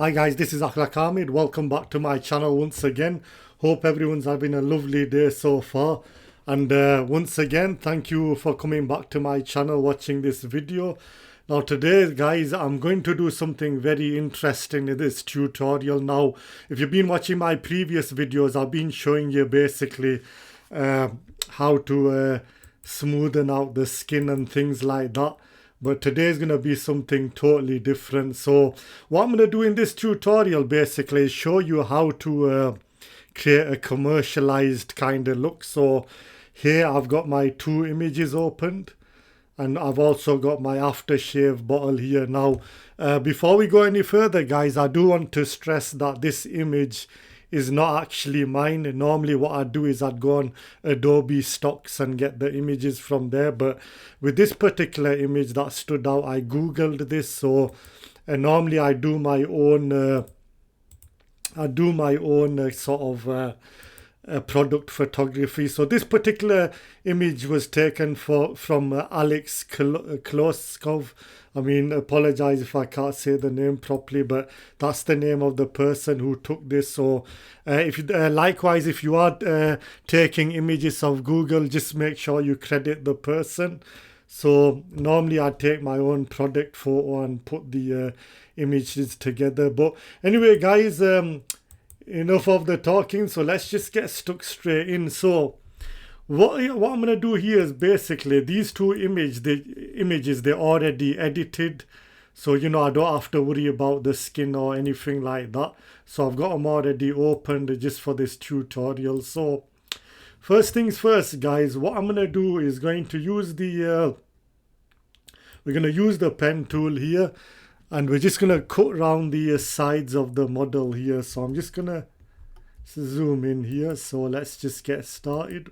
Hi guys, this is Akhlaq Ahmed. Welcome back to my channel once again. Hope everyone's having a lovely day so far. And once again, thank you for coming back to my channel, watching this video. Now today guys, I'm going to do something very interesting in this tutorial. Now, if you've been watching my previous videos, I've been showing you basically how to smoothen out the skin and things like that. But today is going to be something totally different. So what I'm going to do in this tutorial basically is show you how to create a commercialized kind of look. So here I've got my two images opened, and I've also got my aftershave bottle here. Now before we go any further guys, I do want to stress that this image is not actually mine. Normally what I'd do is I'd go on Adobe stocks and get the images from there, but with this particular image that stood out, I googled this. So normally I do my own sort of product photography. So this particular image was taken from Alex Koloskov. I mean, apologize if I can't say the name properly, but that's the name of the person who took this. So likewise, if you are taking images of Google, just make sure you credit the person. So normally I take my own product photo and put the images together. But anyway guys, enough of the talking, so let's just get stuck straight in. So what I'm going to do here is basically these two images, they're already edited. So, you know, I don't have to worry about the skin or anything like that. So I've got them already opened just for this tutorial. So first things first, guys, what I'm going to do is going to use we're going to use the pen tool here. And we're just going to cut around the sides of the model here. So I'm just going to zoom in here. So let's just get started.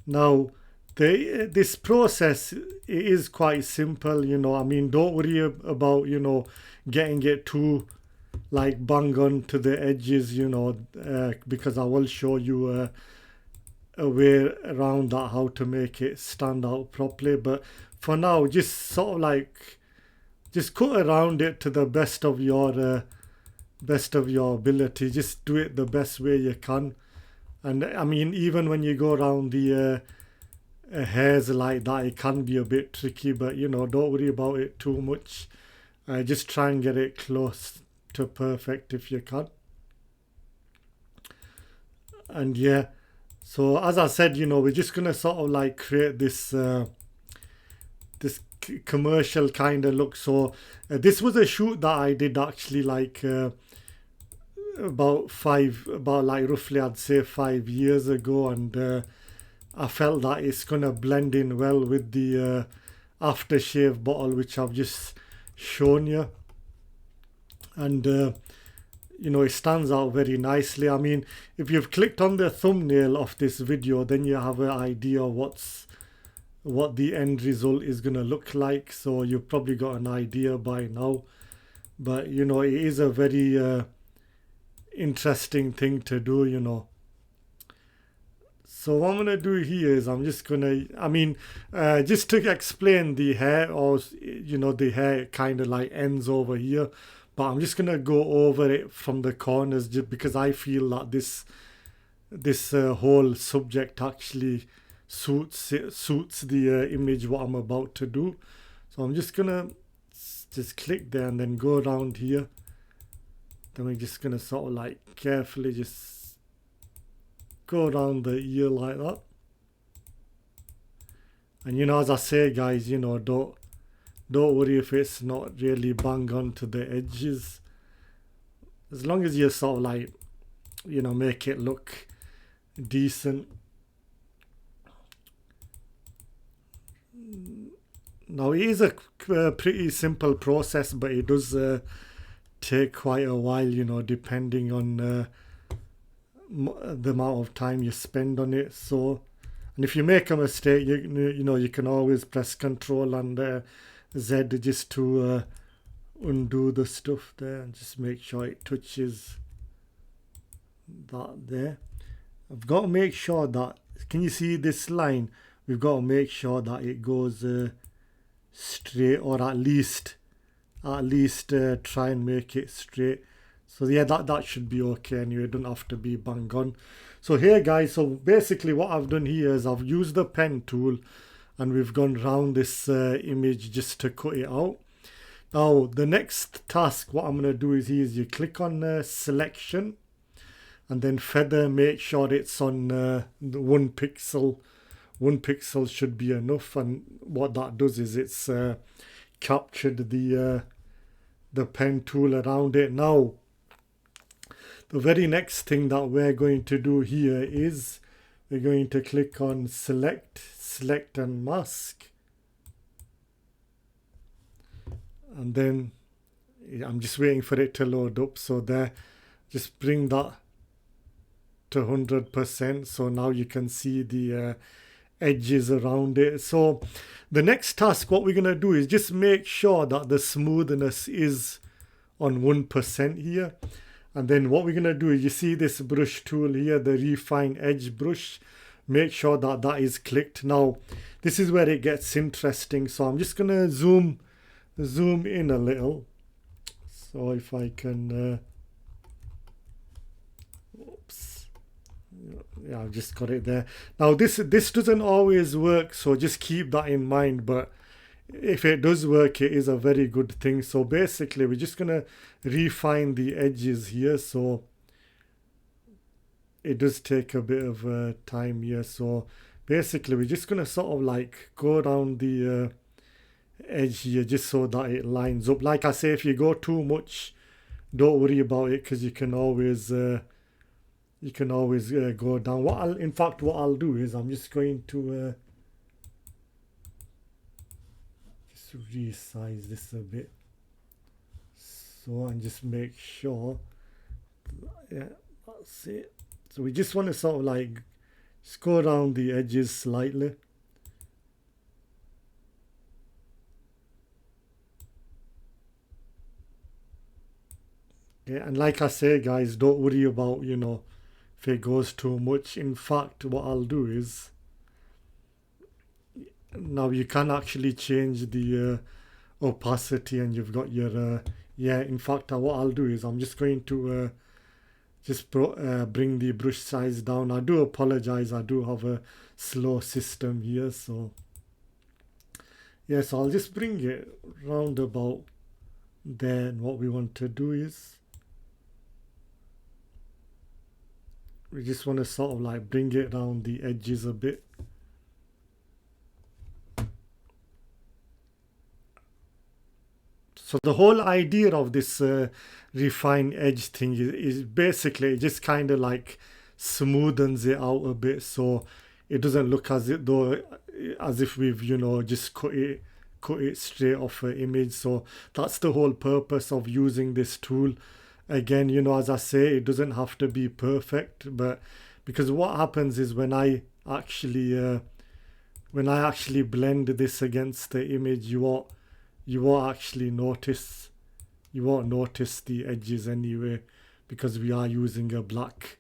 Now, this process is quite simple, you know. I mean, don't worry about, you know, getting it too like bang on to the edges, you know, because I will show you a way around that, how to make it stand out properly. But for now, just sort of like just cut around it to the best of your ability. Just do it the best way you can. And I mean, even when you go around the hairs like that, it can be a bit tricky, but you know, don't worry about it too much. Just try and get it close to perfect if you can. And yeah, so as I said, you know, we're just gonna sort of like create this this commercial kind of look. So this was a shoot that I did actually like about roughly I'd say 5 years ago, and I felt that it's gonna blend in well with the aftershave bottle which I've just shown you, and you know, it stands out very nicely. I mean, if you've clicked on the thumbnail of this video, then you have an idea what the end result is gonna look like. So you've probably got an idea by now, but you know, it is a very interesting thing to do, you know. So what I'm gonna do here is I'm just gonna, I mean, just to explain the hair, or you know, the hair kind of like ends over here, but I'm just gonna go over it from the corners just because I feel that this whole subject actually suits the image what I'm about to do. So I'm just gonna just click there and then go around here. Then we're just gonna sort of like carefully just go around the ear like that. And you know, as I say guys, you know, don't worry if it's not really bang on to the edges, as long as you sort of like, you know, make it look decent. Now it is a pretty simple process, but it does take quite a while, you know, depending on the amount of time you spend on it. So, and if you make a mistake, you know, you can always press Control and Z just to undo the stuff there, and just make sure it touches that there. I've got to make sure that, can you see this line? We've got to make sure that it goes straight, or at least at least try and make it straight. So yeah, that should be okay anyway, it don't have to be bang on. So here guys, so basically what I've done here is I've used the pen tool and we've gone around this image just to cut it out. Now the next task, what I'm going to do is you click on selection and then feather, make sure it's on the 1 pixel. 1 pixel should be enough, and what that does is it's captured the pen tool around it. Now the very next thing that we're going to do here is we're going to click on select and mask, and then I'm just waiting for it to load up. So there, just bring that to 100%, so now you can see the edges around it. So the next task, what we're going to do is just make sure that the smoothness is on 1% here. And then what we're going to do is, you see this brush tool here, the refine edge brush, make sure that that is clicked. Now this is where it gets interesting, so I'm just going to zoom in a little. So if I can oops, yeah, I've just got it there. Now this doesn't always work, so just keep that in mind, but if it does work, it is a very good thing. So basically we're just gonna refine the edges here, so it does take a bit of time here. So basically we're just gonna sort of like go around the edge here just so that it lines up. Like I say, if you go too much, don't worry about it, because you can always go down. What I'll do is I'm just going to just resize this a bit, so, and just make sure, yeah, that's it. So we just want to sort of like just go around the edges slightly. Yeah, and like I say guys, don't worry about, if it goes too much. In fact, what I'll do is, now you can actually change the opacity, and you've got your yeah, in fact what I'll do is I'm just going to just bring the brush size down. I do apologize, I do have a slow system here, so yeah, so I'll just bring it round about there. And what we want to do is we just want to sort of like bring it around the edges a bit. So the whole idea of this refine edge thing is basically it just kind of like smoothens it out a bit, so it doesn't look as if we've just cut it straight off an image. So that's the whole purpose of using this tool. Again, as I say, it doesn't have to be perfect, but because what happens is when I actually blend this against the image, you won't notice the edges anyway, because we are using a black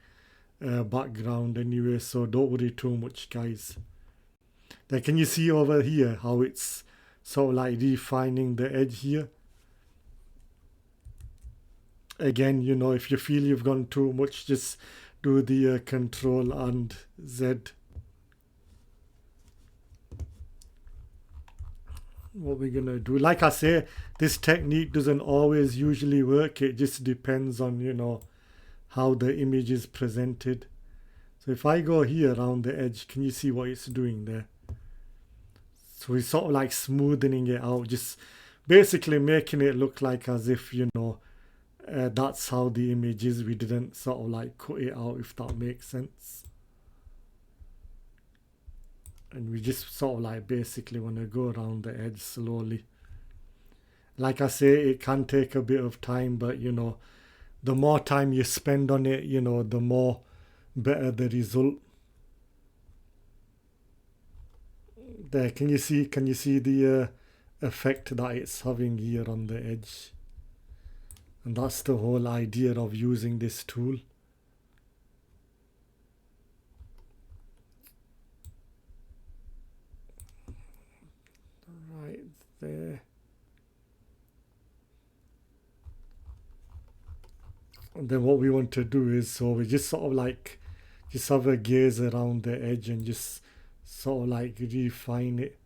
background anyway. So don't worry too much, guys. There, can you see over here how it's sort of like refining the edge here? Again, if you feel you've gone too much, just do the Control and Z. What we're gonna do, like I say, this technique doesn't always usually work. It just depends on how the image is presented. So if I go here around the edge, can you see what it's doing there? So we're sort of like smoothing it out, just basically making it look like as if that's how the image is. We didn't sort of like cut it out, if that makes sense. And we just sort of like basically want to go around the edge slowly. Like I say, it can take a bit of time, but the more time you spend on it, the more better the result. There, can you see the effect that it's having here on the edge? And that's the whole idea of using this tool. Right there. And then what we want to do is, so we just sort of like just have a gaze around the edge and just sort of like refine it.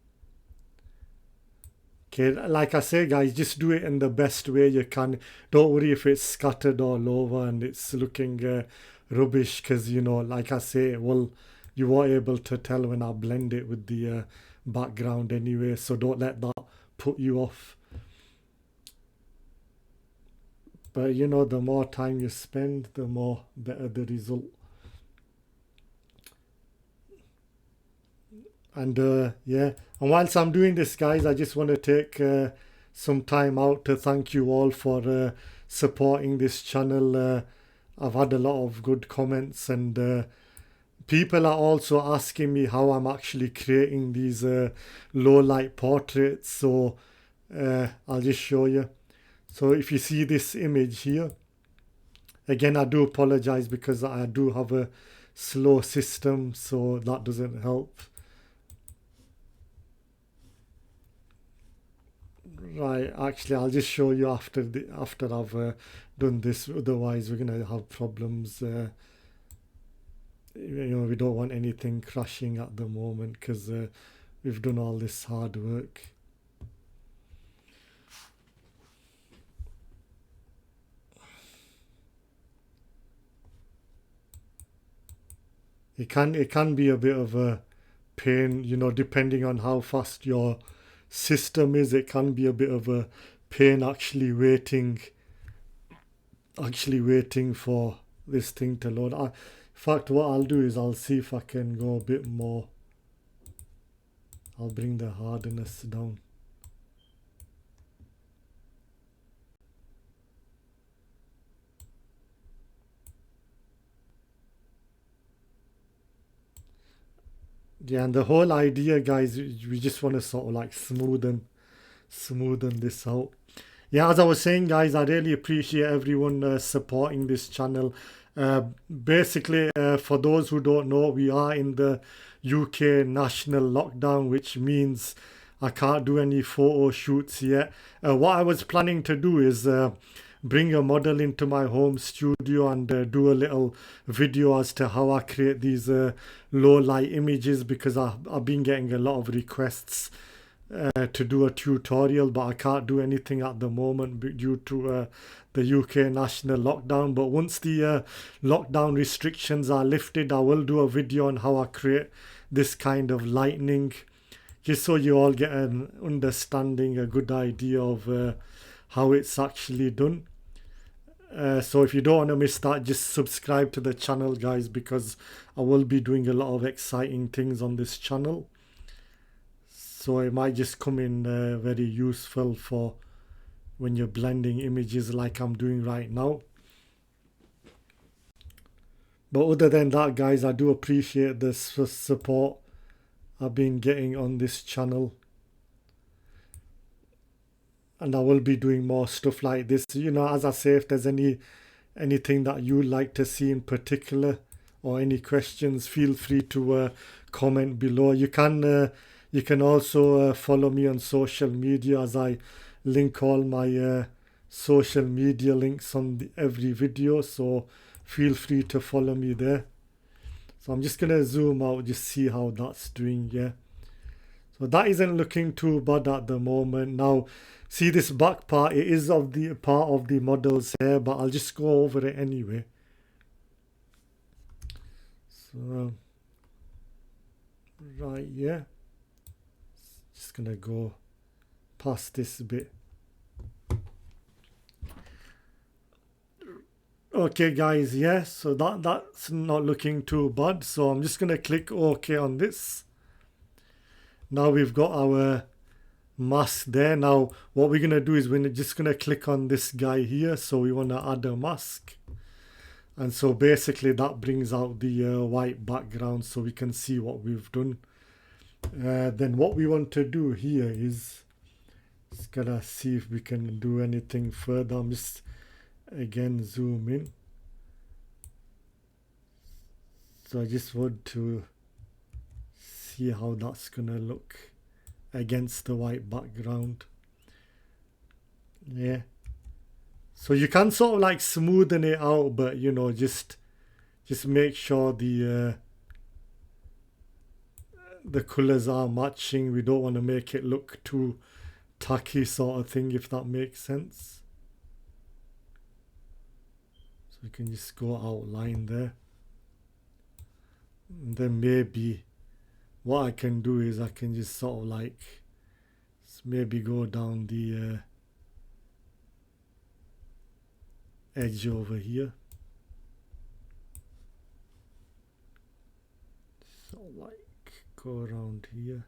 Okay, like I say guys, just do it in the best way you can. Don't worry if it's scattered all over and it's looking rubbish, because you know, like I say, well, you were able to tell when I blend it with the background anyway, so don't let that put you off. But you know, the more time you spend, the more better the result. And yeah, and whilst I'm doing this guys, I just want to take some time out to thank you all for supporting this channel. I've had a lot of good comments, and people are also asking me how I'm actually creating these low light portraits. So I'll just show you. So if you see this image here, again, I do apologize because I do have a slow system, so that doesn't help. Right, actually, I'll just show you after I've done this. Otherwise, we're gonna have problems. You know, we don't want anything crashing at the moment because we've done all this hard work. It can be a bit of a pain, you know, depending on how fast your system is. It can be a bit of a pain actually waiting for this thing to load. In fact, what I'll do is I'll see if I can go a bit more. I'll bring the hardness down. Yeah, and the whole idea, guys, we just want to sort of like smoothen this out. Yeah, as I was saying, guys, I really appreciate everyone supporting this channel. Basically, for those who don't know, we are in the UK national lockdown, which means I can't do any photo shoots yet. What I was planning to do is bring a model into my home studio and do a little video as to how I create these low light images, because I've been getting a lot of requests to do a tutorial, but I can't do anything at the moment due to the UK national lockdown. But once the lockdown restrictions are lifted, I will do a video on how I create this kind of lightning, just so you all get an understanding, a good idea of how it's actually done. So if you don't want to miss that, just subscribe to the channel, guys, because I will be doing a lot of exciting things on this channel. So it might just come in very useful for when you're blending images like I'm doing right now. But other than that, guys, I do appreciate the support I've been getting on this channel. And I will be doing more stuff like this. You know, as I say, if there's anything that you'd like to see in particular or any questions, feel free to comment below. You can also follow me on social media, as I link all my social media links on every video, so feel free to follow me there. So I'm just gonna zoom out, just see how that's doing. Yeah, so that isn't looking too bad at the moment. Now see this back part, it is of the part of the model's hair, but I'll just go over it anyway. So right, yeah, just gonna go past this bit. Okay guys, yeah, so that's not looking too bad, so I'm just gonna click OK on this. Now we've got our mask there. Now what we're gonna do is we're just gonna click on this guy here, so we want to add a mask, and so basically that brings out the white background so we can see what we've done. Then what we want to do here is just gonna see if we can do anything further. I'm just again zoom in, so I just want to see how that's gonna look against the white background. Yeah, So you can sort of like smoothen it out, but you know, just make sure the colors are matching. We don't want to make it look too tacky sort of thing, if that makes sense. So you can just go outline there. And then maybe what I can do is I can just sort of like maybe go down the edge over here. So like go around here.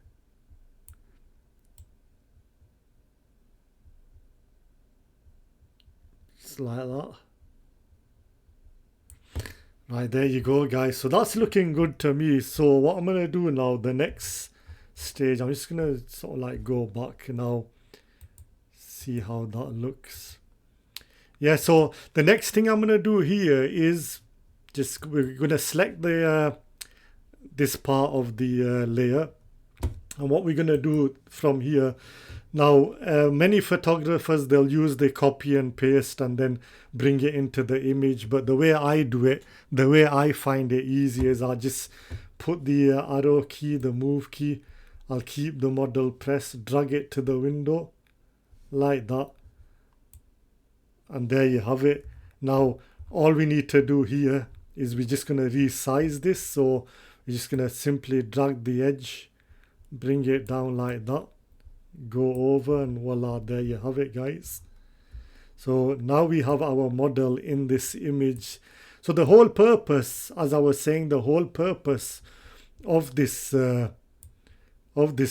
Just like that. Right, there you go, guys. So that's looking good to me. So what I'm going to do now, the next stage, I'm just going to sort of like go back now, see how that looks. Yeah, so the next thing I'm going to do here is just, we're going to select the this part of the layer. And what we're going to do from here, now many photographers, they'll use the copy and paste and then bring it into the image, but the way I do it, the way I find it easy is I just put the arrow key, the move key, I'll keep the model pressed, drag it to the window like that, and there you have it. Now all we need to do here is we're just going to resize this, so we're just going to simply drag the edge, bring it down like that, go over, and voila, there you have it, guys. So now we have our model in this image. So the whole purpose, as I was saying, the whole purpose of this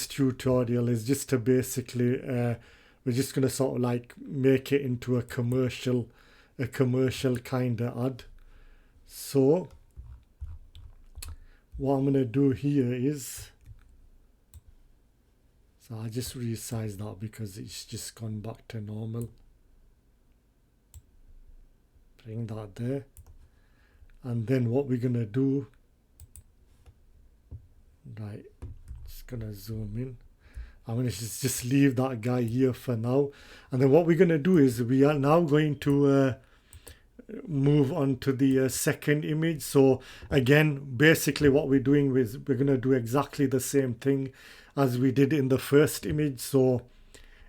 tutorial is just to basically we're just going to sort of like make it into a commercial kind of ad. So what I'm going to do here is, so I just resize that because it's just gone back to normal. Bring that there. And then what we're going to do, right, just going to zoom in. I'm going to just leave that guy here for now. And then what we're going to do is we are now going to move on to the second image. So again, basically what we're doing is we're going to do exactly the same thing as we did in the first image. So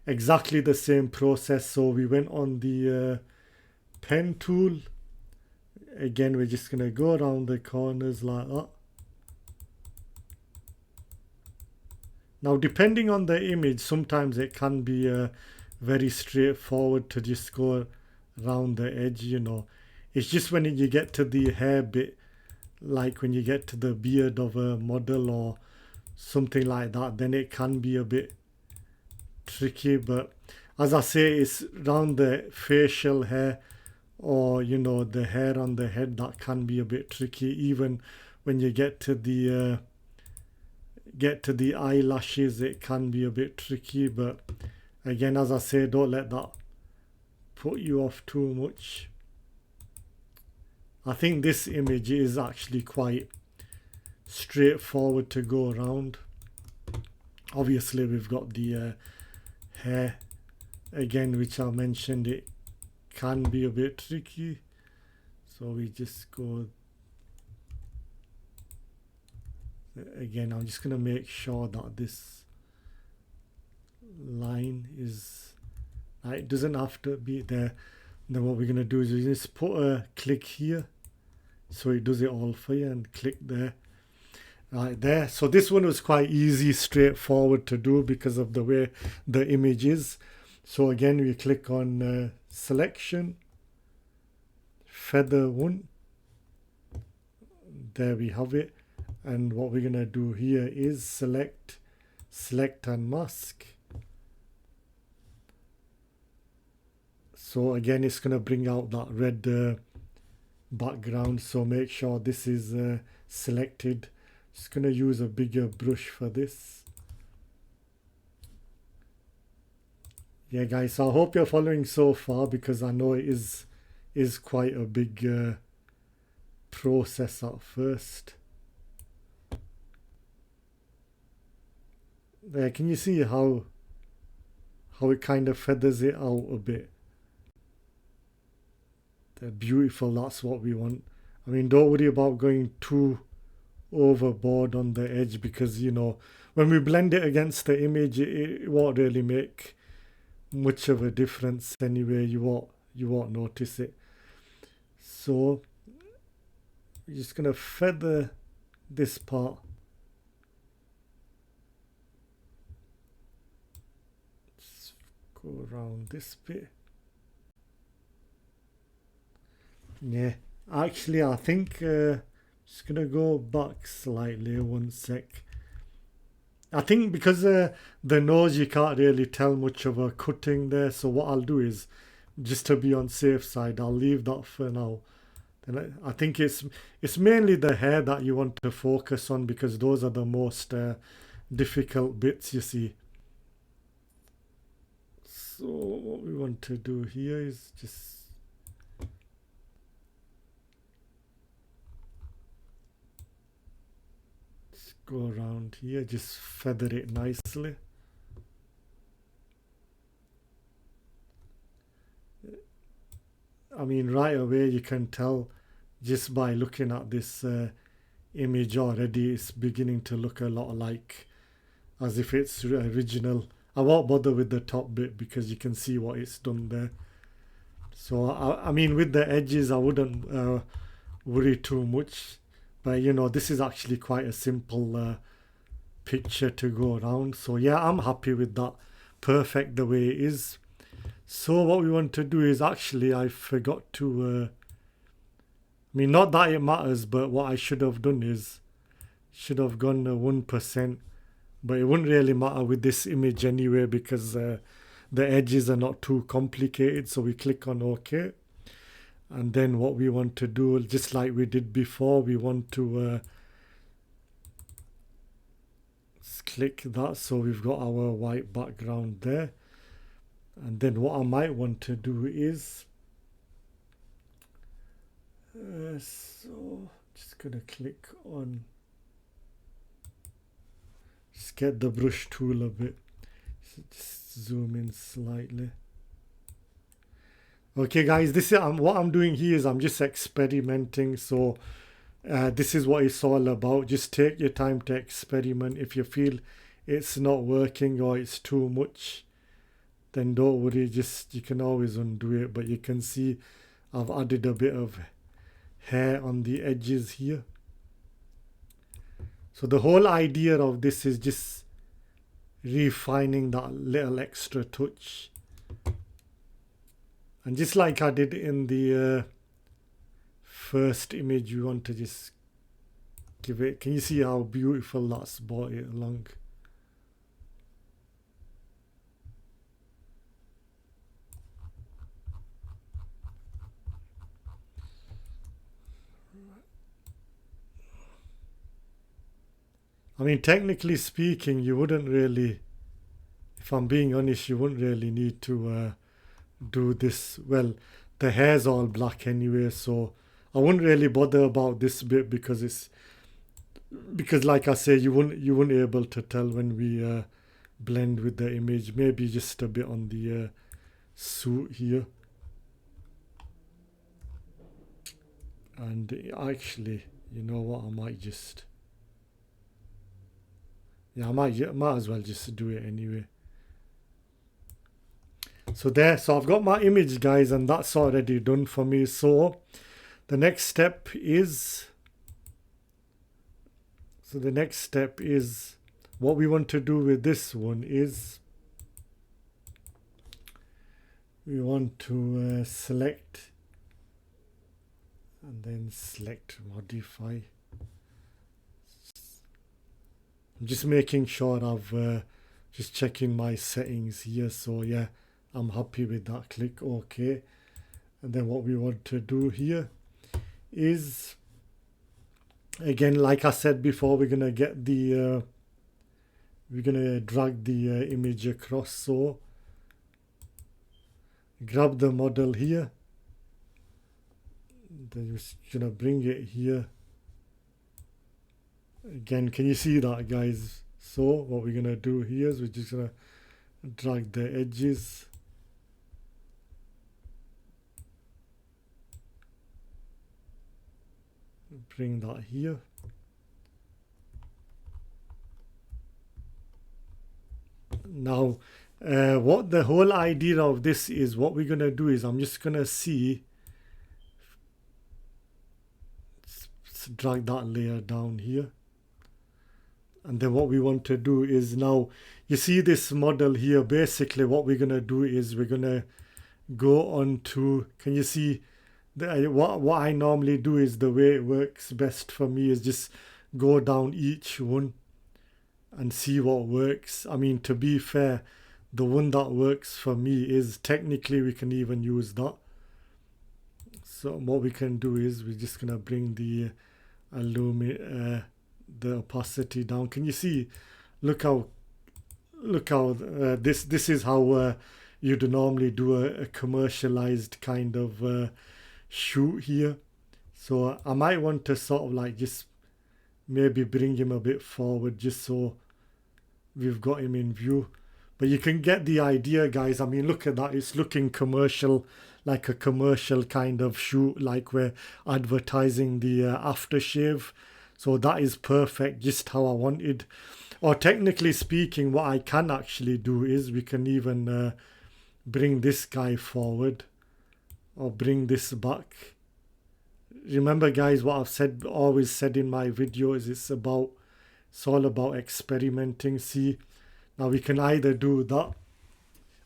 exactly the same process. So we went on the pen tool. Again, we're just going to go around the corners like that. Now, depending on the image, sometimes it can be very straightforward to just go around the edge, you know. It's just when you get to the hair bit, like when you get to the beard of a model or something like that, then it can be a bit tricky. But as I say, it's around the facial hair, or you know, the hair on the head, that can be a bit tricky. Even when you get to the eyelashes, it can be a bit tricky. But again, as I say, don't let that put you off too much. I think this image is actually quite straightforward to go around. Obviously we've got the hair again, which I mentioned, it can be a bit tricky, so we just go again. I'm just going to make sure that this line is, it doesn't have to be there. Then what we're going to do is we just put a click here, so it does it all for you, and click there, right there. So this one was quite easy, straightforward to do because of the way the image is. So again, we click on selection, feather 1, there we have it. And what we're going to do here is select and mask. So again, it's going to bring out that red background, so make sure this is selected. Just going to use a bigger brush for this. Yeah guys, so I hope you're following so far, because I know it is quite a big process at first. There, can you see how it kind of feathers it out a bit? They're beautiful, that's what we want. I mean, don't worry about going too overboard on the edge, because you know, when we blend it against the image, it won't really make much of a difference anyway. You won't notice it. So we're just gonna feather this part. Just go around this bit. Yeah, actually I think just gonna go back slightly, one sec. I think because the nose, you can't really tell much of a cutting there, so what I'll do is, just to be on safe side, I'll leave that for now. And I think it's mainly the hair that you want to focus on, because those are the most difficult bits, you see. So what we want to do here is just go around here, just feather it nicely. I mean, right away you can tell just by looking at this image already, it's beginning to look a lot like as if it's original. I won't bother with the top bit because you can see what it's done there. So I mean, with the edges I wouldn't worry too much, but you know, this is actually quite a simple picture to go around. So yeah, I'm happy with that. Perfect the way it is. So what we want to do is, actually I forgot to I mean, not that it matters, but what I should have done is should have gone 1%, but it wouldn't really matter with this image anyway, because the edges are not too complicated. So we click on OK, and then what we want to do, just like we did before, we want to click that, so we've got our white background there. And then what I might want to do is so just gonna click on, just get the brush tool a bit, so just zoom in slightly. Okay guys, this is what I'm doing here is I'm just experimenting. So this is what it's all about. Just take your time to experiment. If you feel it's not working or it's too much, then don't worry, just you can always undo it. But you can see I've added a bit of hair on the edges here. So the whole idea of this is just refining that little extra touch. And just like I did in the first image, you want to just give it, can you see how beautiful that's brought it along? I mean, technically speaking, you wouldn't really, if I'm being honest, you wouldn't really need to do this. Well, the hair's all black anyway, so I wouldn't really bother about this bit, because like I say, you wouldn't be able to tell when we blend with the image. Maybe just a bit on the suit here. And actually, you know what, I might just, yeah, I might as well just do it anyway. So there, so I've got my image, guys, and that's already done for me. So the next step is, what we want to do with this one is we want to select and then select modify. I'm just making sure I've just checking my settings here. So yeah, I'm happy with that. Click OK. And then what we want to do here is, again, like I said before, we're gonna get the we're gonna drag the image across. So grab the model here, then you're just gonna bring it here. Again, can you see that, guys? So what we're gonna do here is we're just gonna drag the edges. bring that here. Now what the whole idea of this is, what we're gonna do is, I'm just gonna see, let's drag that layer down here. And then what we want to do is, now you see this model here, basically what we're gonna do is we're gonna go on to, can you see what I normally do is, the way it works best for me is just go down each one and see what works. I mean, to be fair, the one that works for me is, technically we can even use that. So what we can do is we're just gonna bring the the opacity down. Can you see? Look how this is how you'd normally do a commercialized kind of shoot here. So I might want to sort of like just maybe bring him a bit forward, just so we've got him in view. But you can get the idea, guys. I mean, look at that. It's looking commercial, like a commercial kind of shoot, like we're advertising the aftershave. So that is perfect, just how I wanted. Or technically speaking, what I can actually do is we can even bring this guy forward, or bring this back. Remember, guys, what I've always said in my videos, it's all about experimenting. See, now we can either do that.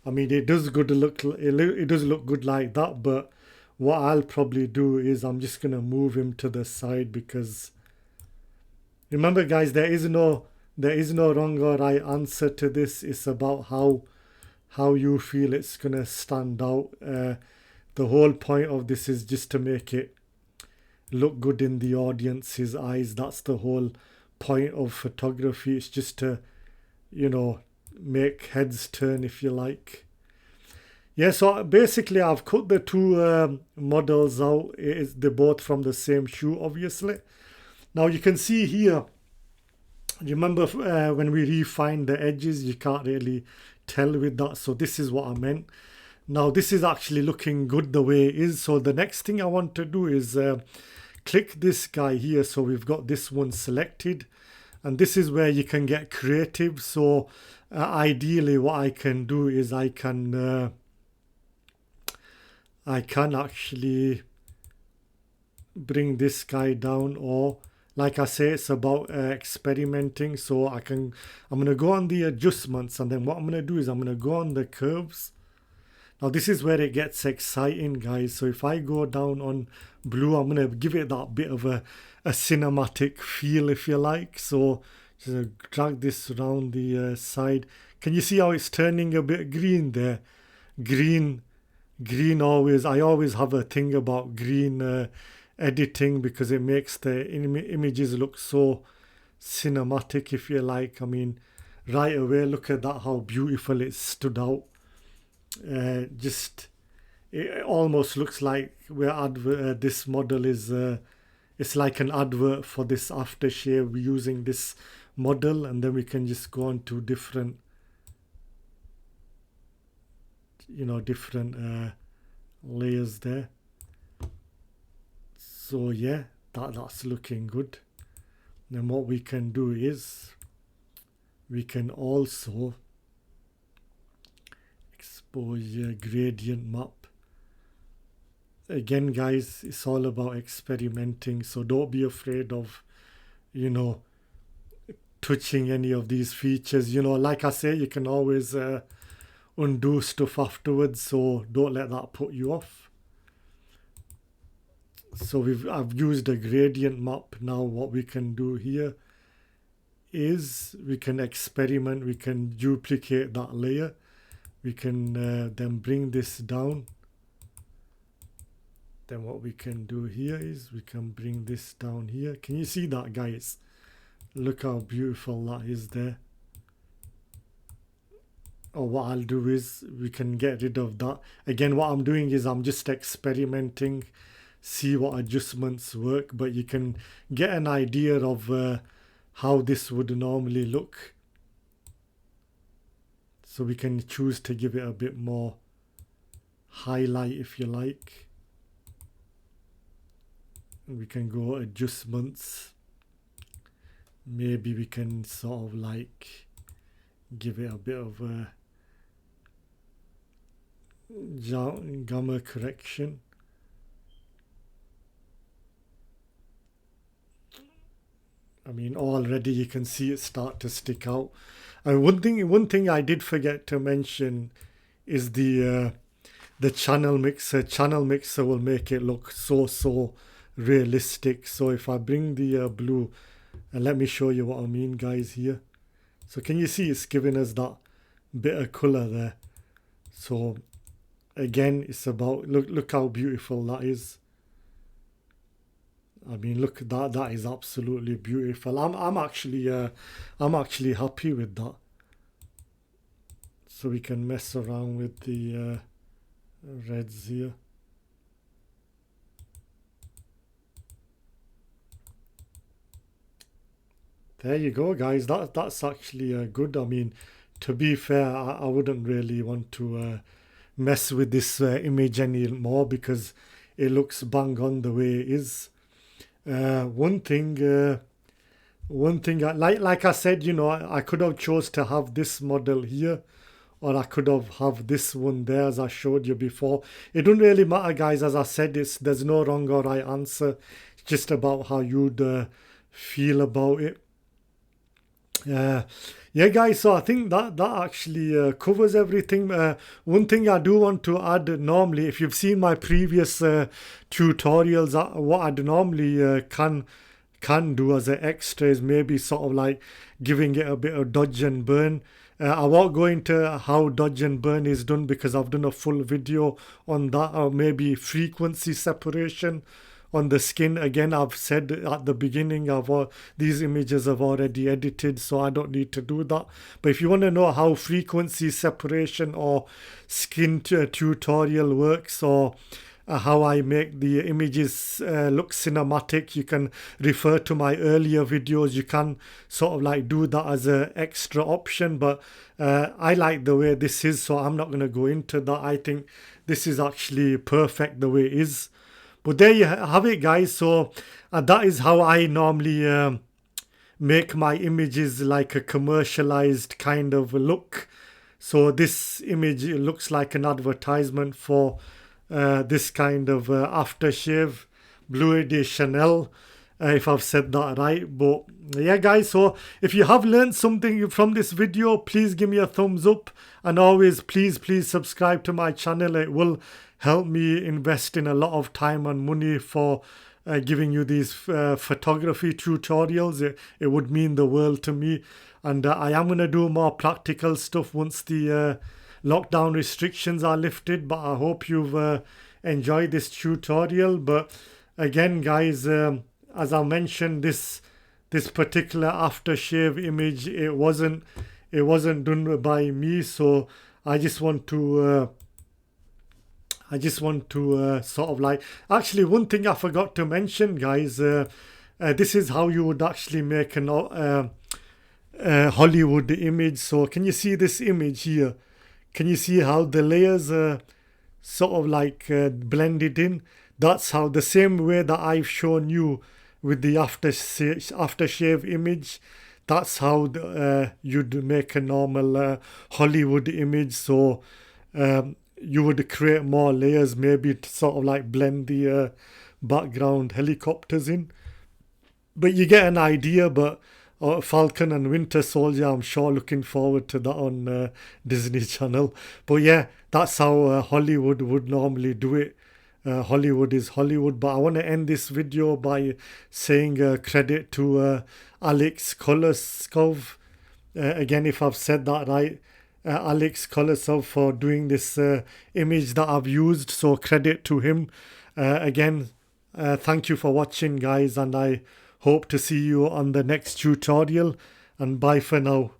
I mean, it does look good like that, but what I'll probably do is I'm just gonna move him to the side, because remember, guys, there is no wrong or right answer to this. It's about how you feel it's gonna stand out. The whole point of this is just to make it look good in the audience's eyes. That's the whole point of photography. It's just to, you know, make heads turn, if you like. Yeah, so basically I've cut the two models out. They're both from the same shoe, obviously. Now you can see here, remember when we refine the edges, you can't really tell with that. So this is what I meant. Now this is actually looking good the way it is. So the next thing I want to do is click this guy here. So we've got this one selected, and this is where you can get creative. So ideally what I can do is I can actually bring this guy down, or like I say, it's about experimenting. So I'm going to go on the adjustments, and then what I'm going to do is I'm going to go on the curves. Now this is where it gets exciting, guys. So if I go down on blue, I'm going to give it that bit of a cinematic feel, if you like. So just drag this around the side. Can you see how it's turning a bit green there? Green always, I always have a thing about green editing, because it makes the images look so cinematic, if you like. I mean, right away, look at that, how beautiful it stood out. It almost looks like this model is it's like an advert for this aftershave. We're using this model, and then we can just go on to different, you know, different layers there. So yeah, that's looking good. Then what we can do is we can also exposure gradient map. Again, guys, it's all about experimenting, so don't be afraid of, you know, touching any of these features. You know, like I say, you can always undo stuff afterwards, so don't let that put you off. So I've used a gradient map. Now what we can do here is we can experiment. We can duplicate that layer. We can then bring this down. Then what we can do here is we can bring this down here. Can you see that, guys? Look how beautiful that is there. Or what I'll do is we can get rid of that. Again, what I'm doing is I'm just experimenting, see what adjustments work, but you can get an idea of how this would normally look. So we can choose to give it a bit more highlight, if you like. We can go adjustments. Maybe we can sort of like give it a bit of a gamma correction. I mean, already you can see it start to stick out. And one thing I did forget to mention is the channel mixer. Channel mixer will make it look so realistic. So if I bring the blue, and let me show you what I mean, guys, here. So can you see it's giving us that bit of color there? So again, it's about look how beautiful that is. I mean, look, that is absolutely beautiful. I'm actually happy with that. So we can mess around with the reds here. There you go, guys. That's actually good. I mean, to be fair, I wouldn't really want to mess with this image anymore because it looks bang on the way it is. One thing, like I said, you know, I could have chose to have this model here, or I could have this one there, as I showed you before. It don't really matter, guys. As I said, there's no wrong or right answer. It's just about how you'd feel about it. Yeah, guys, so I think that actually covers everything. One thing I do want to add, normally, if you've seen my previous tutorials, what I'd normally can do as an extra is maybe sort of like giving it a bit of dodge and burn. I won't go into how dodge and burn is done because I've done a full video on that, or maybe frequency separation on the skin. Again, I've said at the beginning these images I've already edited, so I don't need to do that. But if you want to know how frequency separation or skin tutorial works, or how I make the images look cinematic, you can refer to my earlier videos. You can sort of like do that as an extra option, but I like the way this is, so I'm not going to go into that. I think this is actually perfect the way it is. But there you have it, guys. So that is how I normally make my images, like a commercialized kind of look. So this image, it looks like an advertisement for this kind of aftershave, Bleu de Chanel, if I've said that right. But yeah, guys, so if you have learned something from this video, please give me a thumbs up, and always please subscribe to my channel. It will help me invest in a lot of time and money for giving you these photography tutorials. It would mean the world to me. And I am going to do more practical stuff once the lockdown restrictions are lifted. But I hope you've enjoyed this tutorial. But again, guys, as I mentioned, this particular aftershave image, it wasn't done by me. So I just want to sort of like, actually, one thing I forgot to mention, guys, this is how you would actually make an Hollywood image. So can you see this image here? Can you see how the layers are sort of like blended in? That's how, the same way that I've shown you with the aftershave image, that's how you'd make a normal Hollywood image. So you would create more layers, maybe to sort of like blend the background helicopters in. But you get an idea. But Falcon and Winter Soldier, I'm sure looking forward to that on Disney Channel. But yeah, that's how Hollywood would normally do it. Hollywood is Hollywood. But I want to end this video by saying credit to Alex Koloskov. Again, if I've said that right. Alex Koloskov for doing this image that I've used, so credit to him. Again, thank you for watching, guys, and I hope to see you on the next tutorial, and bye for now.